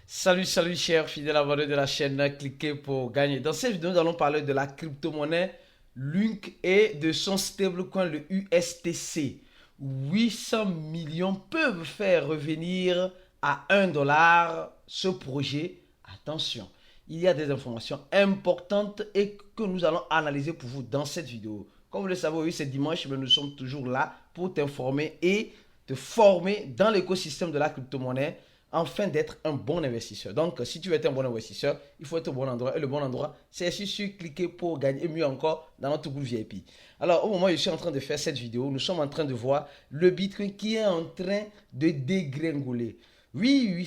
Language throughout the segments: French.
Salut chers fidèles abonnés de la chaîne, cliquez pour gagner. Dans cette vidéo, nous allons parler de la crypto-monnaie Link et de son stablecoin, le USTC. 800 millions peuvent faire revenir à 1 dollar ce projet. Attention, il y a des informations importantes et que nous allons analyser pour vous dans cette vidéo. Comme vous le savez, oui, c'est dimanche, mais nous sommes toujours là pour t'informer et te former dans l'écosystème de la crypto-monnaie afin d'être un bon investisseur. Donc, si tu veux être un bon investisseur, il faut être au bon endroit. Et le bon endroit, c'est ici sur cliquer pour gagner, et mieux encore, dans notre groupe VIP. Alors, au moment où je suis en train de faire cette vidéo, nous sommes en train de voir le Bitcoin qui est en train de dégringoler. Oui,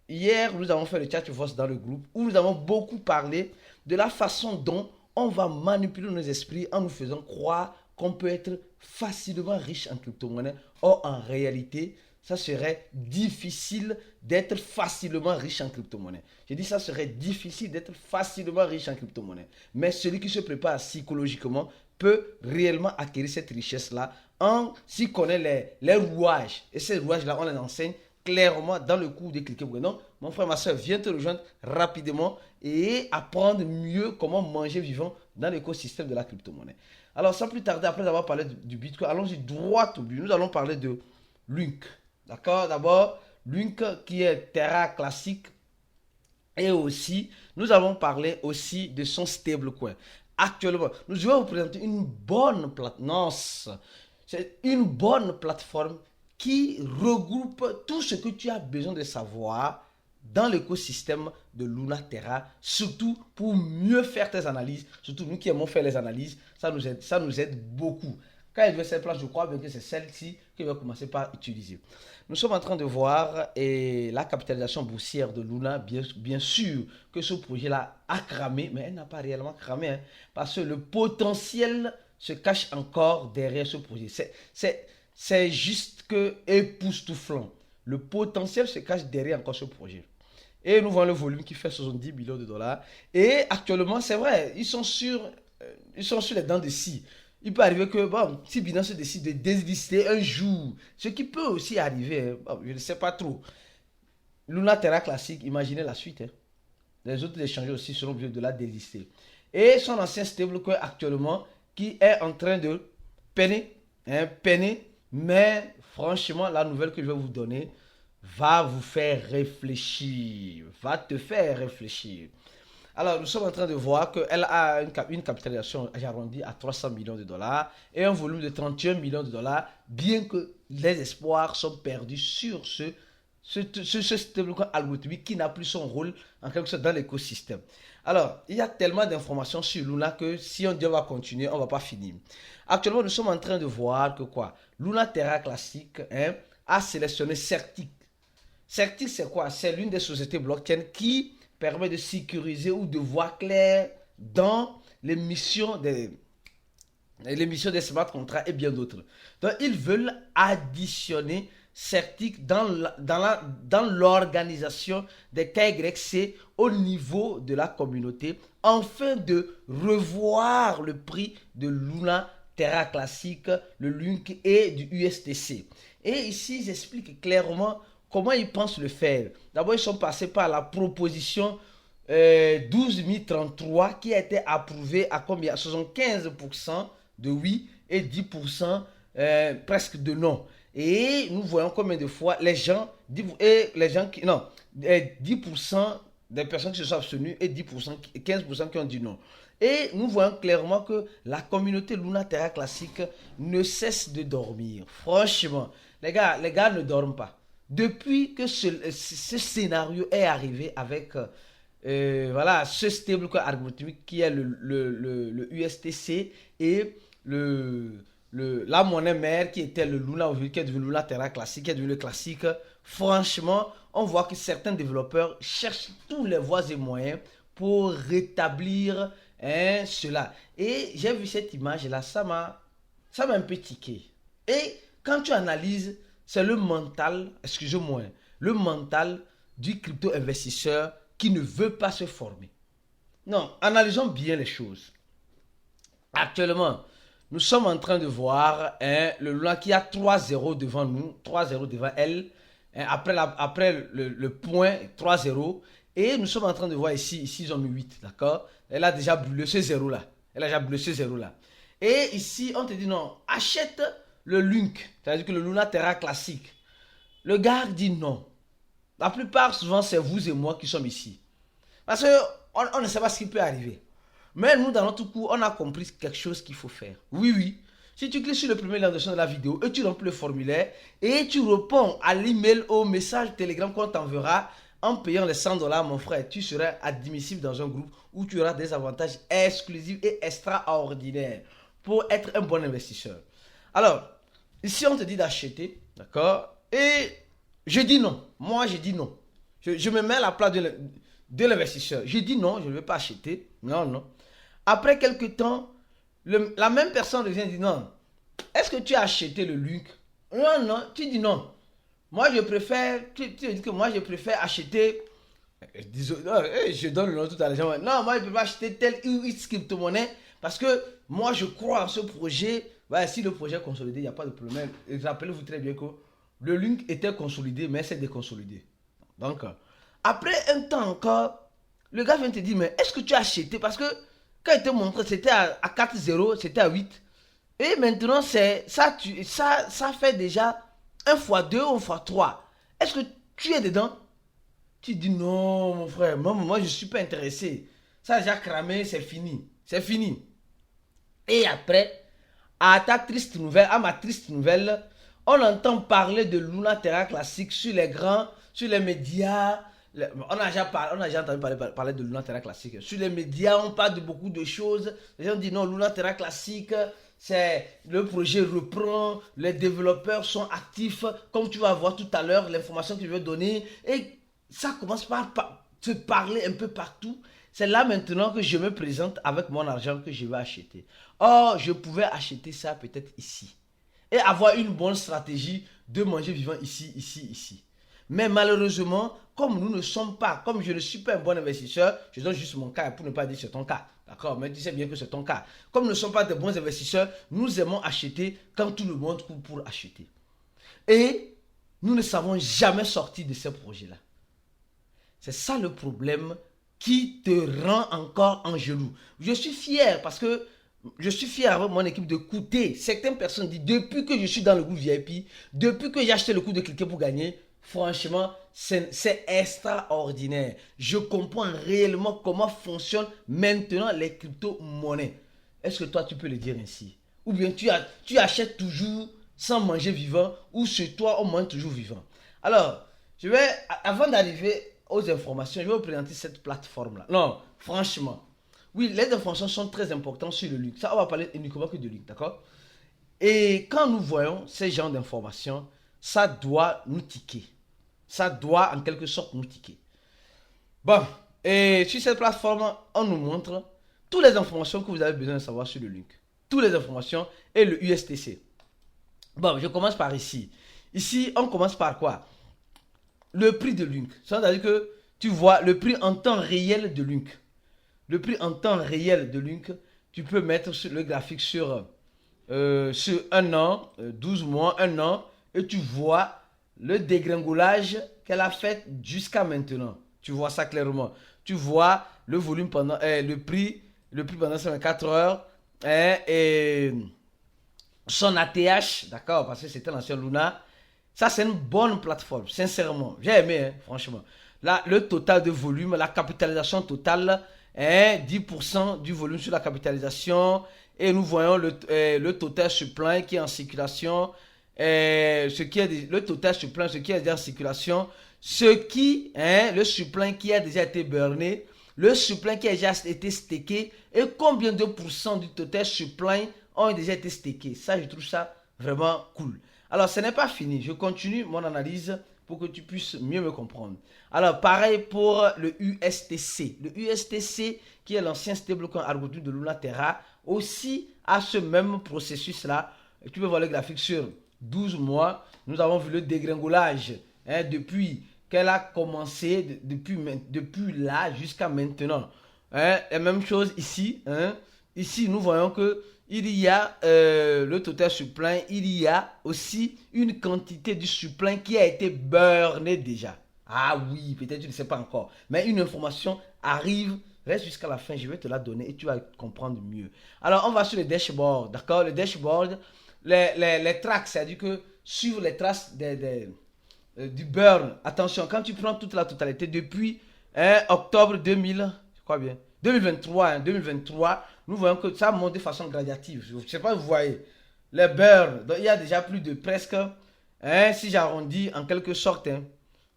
hier, nous avons fait le chat voice dans le groupe où nous avons beaucoup parlé de la façon dont on va manipuler nos esprits en nous faisant croire qu'on peut être facilement riche en crypto-monnaie. Or, en réalité, ça serait difficile d'être facilement riche en crypto-monnaie. Je dis ça serait difficile d'être facilement riche en crypto-monnaie. Mais celui qui se prépare psychologiquement peut réellement acquérir cette richesse-là en s'y connaît les rouages. Et ces rouages-là, on les enseigne clairement dans le cours de Cliquez. Donc, mon frère, ma soeur, viens te rejoindre rapidement et apprendre mieux comment manger vivant dans l'écosystème de la crypto-monnaie. Alors, sans plus tarder, après avoir parlé du Bitcoin, allons-y droit au but. Nous allons parler de Link. D'accord? D'abord, Link qui est Terra classique. Et aussi, nous avons parlé aussi de son stablecoin. Actuellement, nous allons vous présenter une bonne plateforme. C'est une bonne plateforme qui regroupe tout ce que tu as besoin de savoir dans l'écosystème de Luna Terra, surtout pour mieux faire tes analyses. Surtout nous qui aimons faire les analyses, ça nous aide beaucoup. Quand elle veut cette place, je crois bien que c'est celle-ci que je vais commencer par utiliser. Nous sommes en train de voir la capitalisation boursière de Luna. Bien sûr que ce projet-là a cramé, mais elle n'a pas réellement cramé, hein, parce que le potentiel se cache encore derrière ce projet. C'est juste que époustouflant. Le potentiel se cache derrière encore ce projet. Et nous voyons le volume qui fait 70 millions de dollars. Et actuellement, c'est vrai, ils sont sur les dents de scie. Il peut arriver que, bon, si Binance décide de délister un jour, ce qui peut aussi arriver, bon, je ne sais pas trop. Luna Terra classique, imaginez la suite. Hein. Les autres échangeurs aussi seront obligés de la délister. Et son ancien stablecoin actuellement, qui est en train de peiner, mais franchement, la nouvelle que je vais vous donner va vous faire réfléchir, va te faire réfléchir. Alors, nous sommes en train de voir qu'elle a une capitalisation arrondie à 300 millions de dollars et un volume de 31 millions de dollars, bien que les espoirs sont perdus sur ce stablecoin algorithmique qui n'a plus son rôle en quelque sorte dans l'écosystème. Alors, il y a tellement d'informations sur Luna que si on dit on va continuer, on ne va pas finir. Actuellement, nous sommes en train de voir que quoi? Luna Terra classique a sélectionné Certic. Certic, c'est quoi? C'est l'une des sociétés blockchain qui permet de sécuriser ou de voir clair dans l'émission des smart contracts et bien d'autres. Donc, ils veulent additionner Certic dans l'organisation des KYC au niveau de la communauté afin de revoir le prix de Luna Terra classique, le Link et du USTC. Et ici, j'explique clairement comment ils pensent le faire. D'abord, ils sont passés par la proposition 12 033 qui a été approuvée à combien? 75% de oui et 10% presque de non. Et nous voyons combien de fois les gens, non, 10% des personnes qui se sont abstenues et 10%, 15% qui ont dit non. Et nous voyons clairement que la communauté Luna Terra classique ne cesse de dormir. Franchement, les gars ne dorment pas. Depuis que ce scénario est arrivé avec voilà, ce stablecoin algorithmique qui est le USTC et la monnaie mère qui était le Luna aujourd'hui, qui est devenu Luna Terra classique, qui est devenu le classique. Franchement, on voit que certains développeurs cherchent tous les voies et moyens pour rétablir cela. Et j'ai vu cette image-là, ça m'a un peu tiqué. Et quand tu analyses, c'est le mental, excusez-moi, le mental du crypto-investisseur qui ne veut pas se former. Non, analysons bien les choses. Actuellement, nous sommes en train de voir le Luna qui a 3 0 devant nous, 3 0 devant elle. hein, après le point 3,0. Et nous sommes en train de voir ici, ils ont mis 8, d'accord? Elle a déjà brûlé ce 0 là. Elle a déjà brûlé ce 0 là. Et ici, on te dit non, achète le Lunk, c'est-à-dire que le Luna Terra classique. Le gars dit non. La plupart, souvent, c'est vous et moi qui sommes ici. Parce qu'on ne sait pas ce qui peut arriver. Mais nous, dans notre cours, on a compris quelque chose qu'il faut faire. Oui, oui. Si tu cliques sur le premier lien de la vidéo et tu remplis le formulaire et tu réponds à l'email, au message Telegram qu'on t'enverra en payant les 100 $, mon frère, tu seras admissible dans un groupe où tu auras des avantages exclusifs et extraordinaires pour être un bon investisseur. Alors, ici, on te dit d'acheter, d'accord? Et je dis non. Moi, je dis non. Je me mets à la place de l'investisseur. Je dis non, je ne vais pas acheter. Non, non. Après quelques temps, la même personne revient et dit non. Est-ce que tu as acheté le Lunk? Non, non. Tu dis non. Moi, je préfère. Tu dis que moi, je préfère acheter. Je donne le nom tout à l'heure. Non, moi, je préfère acheter tel UX crypto-monnaie parce que moi, je crois en ce projet. Ouais, si le projet est consolidé, il n'y a pas de problème. Rappelez-vous très bien que le Lunk était consolidé, mais c'est déconsolidé. Donc, après un temps encore, le gars vient te dire, mais est-ce que tu as acheté? Parce que quand il te montre, c'était à 4,0, c'était à 8. Et maintenant, ça fait déjà 1 fois 2, 1 fois 3. Est-ce que tu es dedans? Tu dis non, mon frère, moi je ne suis pas intéressé. Ça a déjà cramé, c'est fini. C'est fini. Et après, à ma triste nouvelle, on entend parler de Luna Terra classique sur sur les médias. On a déjà entendu parler de Luna Terra classique. Sur les médias, on parle de beaucoup de choses. Les gens disent non, Luna Terra classique, le projet reprend, les développeurs sont actifs, comme tu vas voir tout à l'heure, l'information que je vais donner. Et ça commence par se parler un peu partout. C'est là maintenant que je me présente avec mon argent que je vais acheter. Or, je pouvais acheter ça peut-être ici. Et avoir une bonne stratégie de manger vivant ici, ici, ici. Mais malheureusement, comme nous ne sommes pas, comme je ne suis pas un bon investisseur, je donne juste mon cas pour ne pas dire que c'est ton cas. D'accord? Mais tu sais bien que c'est ton cas. Comme nous ne sommes pas de bons investisseurs, nous aimons acheter quand tout le monde court pour acheter. Et nous ne savons jamais sortir de ces projets-là. C'est ça le problème qui te rend encore en gelou. Je suis fier parce que je suis fier avec mon équipe de coûter. Certaines personnes disent, depuis que je suis dans le groupe VIP, depuis que j'ai acheté le coup de cliquer pour gagner, franchement, c'est extraordinaire. Je comprends réellement comment fonctionnent maintenant les crypto-monnaies. Est-ce que toi, tu peux le dire ainsi? Ou bien tu achètes toujours sans manger vivant, ou chez toi, on mange toujours vivant. Alors, avant d'arriver aux informations, je vais vous présenter cette plateforme-là. Non, franchement. Oui, les informations sont très importantes sur le Lunk. Ça, on va parler uniquement que de Lunk, d'accord? Et quand nous voyons ces genres d'informations, ça doit nous tiquer. Ça doit en quelque sorte nous tiquer. Bon, et sur cette plateforme, on nous montre toutes les informations que vous avez besoin de savoir sur le Lunk. Toutes les informations et le USTC. Bon, je commence par ici. Ici, on commence par quoi? Le prix de Lunk. C'est-à-dire que tu vois le prix en temps réel de Lunk. Le prix en temps réel de Lunk, tu peux mettre le graphique sur 1 an, 12 mois, 1 an, et tu vois le dégringolage qu'elle a fait jusqu'à maintenant. Tu vois ça clairement. Tu vois le volume pendant le prix pendant 54 heures et son ATH, d'accord, parce que c'était l'ancien Luna. Ça, c'est une bonne plateforme, sincèrement. J'ai aimé, hein, franchement. Là, le total de volume, la capitalisation totale, 10% du volume sur la capitalisation. Et nous voyons le total supply qui est en circulation. Le total supply, ce qui est déjà en circulation. Le supply qui a déjà été burné. Le supply qui a déjà été stacké. Et combien de pourcents du total supply ont déjà été stakés. Ça, je trouve ça vraiment cool. Alors, ce n'est pas fini. Je continue mon analyse pour que tu puisses mieux me comprendre. Alors, pareil pour le USTC. Le USTC, qui est l'ancien stablecoin algorithmique de Luna Terra, aussi a ce même processus-là. Tu peux voir le graphique sur 12 mois. Nous avons vu le dégringolage depuis qu'elle a commencé, depuis là jusqu'à maintenant. La même chose ici. Ici, nous voyons que il y a le total supply, il y a aussi une quantité du supply qui a été burné déjà. Ah oui, peut-être tu ne sais pas encore. Mais une information arrive, reste jusqu'à la fin, je vais te la donner et tu vas comprendre mieux. Alors, on va sur le dashboard, d'accord? Le dashboard, les tracks, c'est-à-dire que suivre les traces du burn. Attention, quand tu prends toute la totalité depuis octobre 2000, je crois bien, 2023, nous voyons que ça monte de façon gradative. Je ne sais pas si vous voyez. Les burn, donc il y a déjà plus de presque, si j'arrondis en quelque sorte,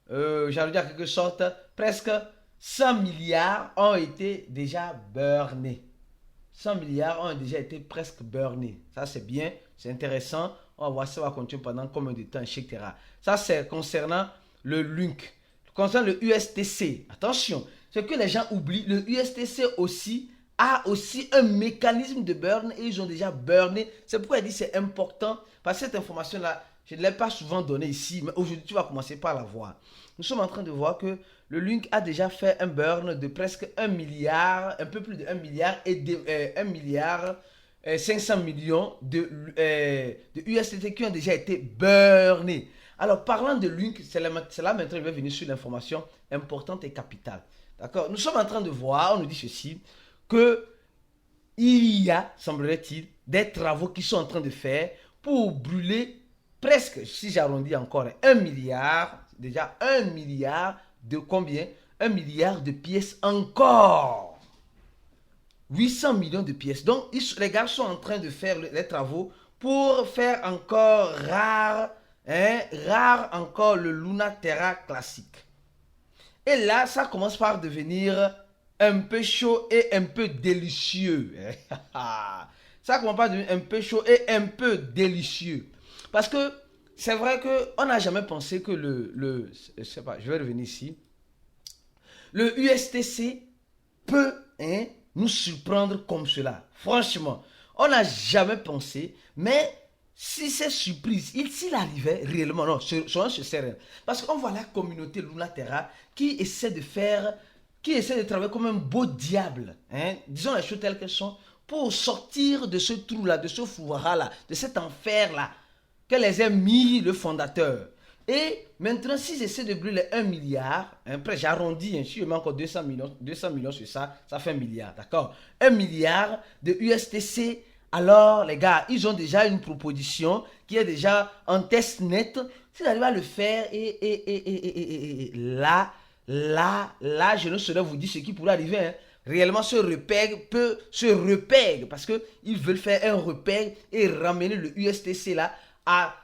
j'arrondis en quelque sorte, presque 100 milliards ont été déjà burnés. 100 milliards ont déjà été presque burnés. Ça, c'est bien, c'est intéressant. On va voir si ça va continuer pendant combien de temps, etc. Ça, c'est concernant le LUNC. Concernant le USTC, attention, ce que les gens oublient, le USTC aussi a aussi un mécanisme de burn et ils ont déjà burné. C'est pourquoi il dit que c'est important, parce que cette information-là, je ne l'ai pas souvent donnée ici, mais aujourd'hui, tu vas commencer par la voir. Nous sommes en train de voir que le LUNC a déjà fait un burn de presque 1 milliard, un peu plus de 1 milliard et 1 milliard 500 millions de USDT qui ont déjà été burnés. Alors, parlant de LUNC, c'est là maintenant que je vais venir sur l'information importante et capitale. D'accord? Nous sommes en train de voir, on nous dit ceci, que il y a, semblerait-il, des travaux qui sont en train de faire pour brûler presque, si j'arrondis encore, 1 milliard, déjà 1 milliard de combien? 1 milliard de pièces encore. 800 millions de pièces. Donc, les gars sont en train de faire les travaux pour faire encore rare encore le Luna Terra classique. Et là, ça commence par devenir un peu chaud et un peu délicieux. Ça commence par devenir un peu chaud et un peu délicieux. Parce que c'est vrai qu'on n'a jamais pensé que je sais pas, je vais revenir ici. Le USTC peut nous surprendre comme cela. Franchement, on n'a jamais pensé, mais si c'est surprise, s'il arrivait réellement, non, soyons sincères, parce qu'on voit la communauté Luna Terra qui essaie de travailler comme un beau diable, disons les choses telles qu'elles sont, pour sortir de ce trou-là, de ce fourra-là, de cet enfer-là, que les a mis le fondateur. Et maintenant, si j'essaie de brûler 1 milliard, après j'arrondis, si je mets encore 200 millions sur ça, ça fait 1 milliard, d'accord? 1 milliard de USTC. Alors, les gars, ils ont déjà une proposition qui est déjà en test net. S'ils arrivent à le faire, là, je ne saurais vous dire ce qui pourrait arriver. Réellement, ce repère peut se repérer parce qu'ils veulent faire un repère et ramener le USTC là à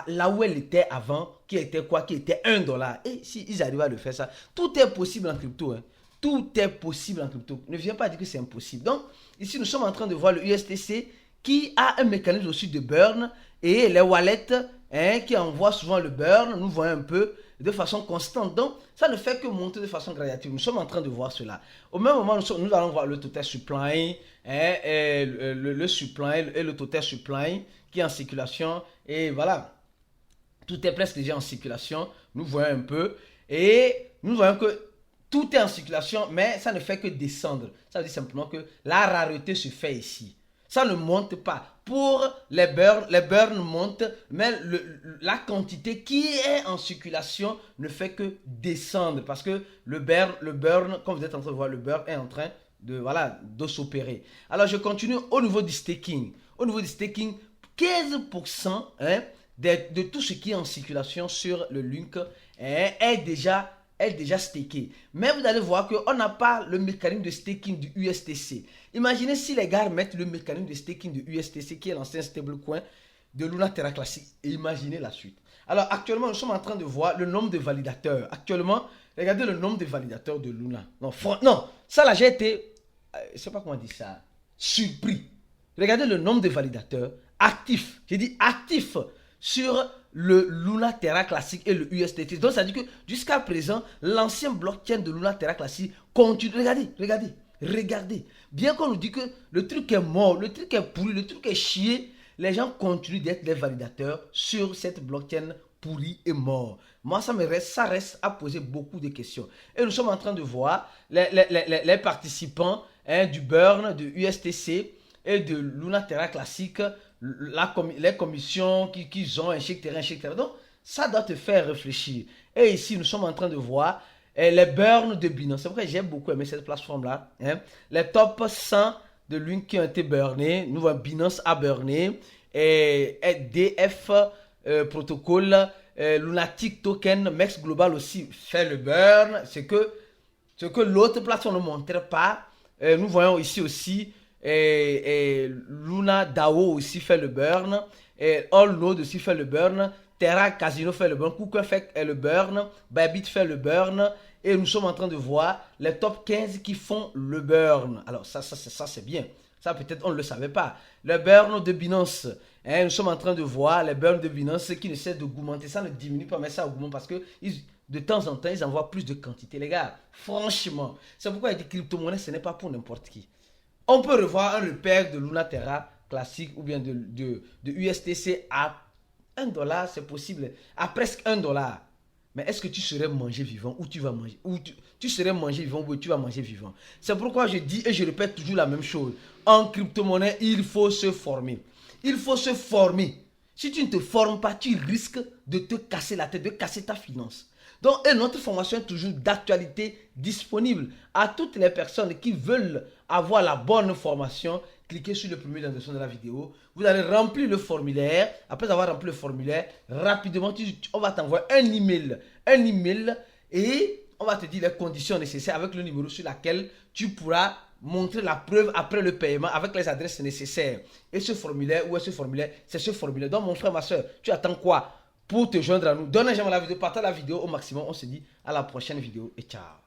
là où elle était avant, qui était quoi? Qui était 1 dollar. Et s'ils arrivent à le faire ça, tout est possible en crypto. Tout est possible en crypto. Ne viens pas dire que c'est impossible. Donc, ici, nous sommes en train de voir le USTC qui a un mécanisme aussi de burn et les wallets qui envoient souvent le burn, nous voyons un peu de façon constante. Donc, ça ne fait que monter de façon gradative. Nous sommes en train de voir cela. Au même moment, nous allons voir le total supply, le supply et le total supply qui est en circulation. Et voilà, tout est presque déjà en circulation. Nous voyons un peu. Et nous voyons que tout est en circulation, mais ça ne fait que descendre. Ça veut dire simplement que la rareté se fait ici. Ça ne monte pas. Pour les burns montent, mais la quantité qui est en circulation ne fait que descendre. Parce que le burn, comme vous êtes en train de voir, le burn est en train de s'opérer. Alors, je continue au niveau du staking. Au niveau du staking, 15% de tout ce qui est en circulation sur le LUNC est déjà staké. Mais vous allez voir qu'on n'a pas le mécanisme de staking du USTC. Imaginez si les gars mettent le mécanisme de staking du USTC, qui est l'ancien stablecoin de Luna Terra Classic. Et imaginez la suite. Alors actuellement, nous sommes en train de voir le nombre de validateurs. Actuellement, regardez le nombre de validateurs de Luna. Non, ça là, j'ai été, je ne sais pas comment dire ça, surpris. Regardez le nombre de validateurs actifs. J'ai dit actifs sur le Luna Terra Classic et le USDT. Donc, ça veut dire que jusqu'à présent, l'ancien blockchain de Luna Terra Classic continue. Regardez. Bien qu'on nous dit que le truc est mort, le truc est pourri, le truc est chié, les gens continuent d'être des validateurs sur cette blockchain pourrie et mort. Moi, ça reste à poser beaucoup de questions. Et nous sommes en train de voir les participants du burn de USTC et de Luna Terra classique, les commissions qu'ils ont, un chèque terrain. Donc, ça doit te faire réfléchir. Et ici, nous sommes en train de voir les burns de Binance. C'est pourquoi j'ai beaucoup aimé cette plateforme-là. Hein. Les top 100 de Lune qui ont été burnés. Nous voyons Binance a burné. Et DF Protocol, Lunatic Token, Mex Global aussi fait le burn. Ce que l'autre plateforme ne montrait pas. Nous voyons ici aussi Luna DAO aussi fait le burn. All Node aussi fait le burn. Terra Casino fait le burn. KuCoin fait le burn. Bybit fait le burn. Et nous sommes en train de voir les top 15 qui font le burn. Alors ça c'est bien. Ça peut-être on ne le savait pas. Le burn de Binance. Nous sommes en train de voir les burns de Binance qui ne cessent d'augmenter. Ça ne diminue pas, mais ça augmente parce que de temps en temps, ils envoient plus de quantité. Les gars, franchement, c'est pourquoi il dit crypto-monnaie, ce n'est pas pour n'importe qui. On peut revoir un repère de Luna Terra classique ou bien de USTC à $1, c'est possible, à presque $1. Mais est-ce que tu serais mangé vivant ou tu vas manger, ou tu serais mangé vivant ou tu vas manger vivant? C'est pourquoi je dis et je répète toujours la même chose. En crypto-monnaie, il faut se former. Il faut se former. Si tu ne te formes pas, tu risques de te casser la tête, de casser ta finance. Donc, et notre formation est toujours d'actualité disponible à toutes les personnes qui veulent avoir la bonne formation. Cliquez sur le premier lien de la vidéo. Vous allez remplir le formulaire. Après avoir rempli le formulaire, rapidement, on va t'envoyer un email et on va te dire les conditions nécessaires avec le numéro sur lequel tu pourras montrer la preuve après le paiement avec les adresses nécessaires. Et ce formulaire, où est ce formulaire? C'est ce formulaire. Donc, mon frère, ma soeur, tu attends quoi pour te joindre à nous? Donne un j'aime à la vidéo, partage la vidéo au maximum. On se dit à la prochaine vidéo et ciao.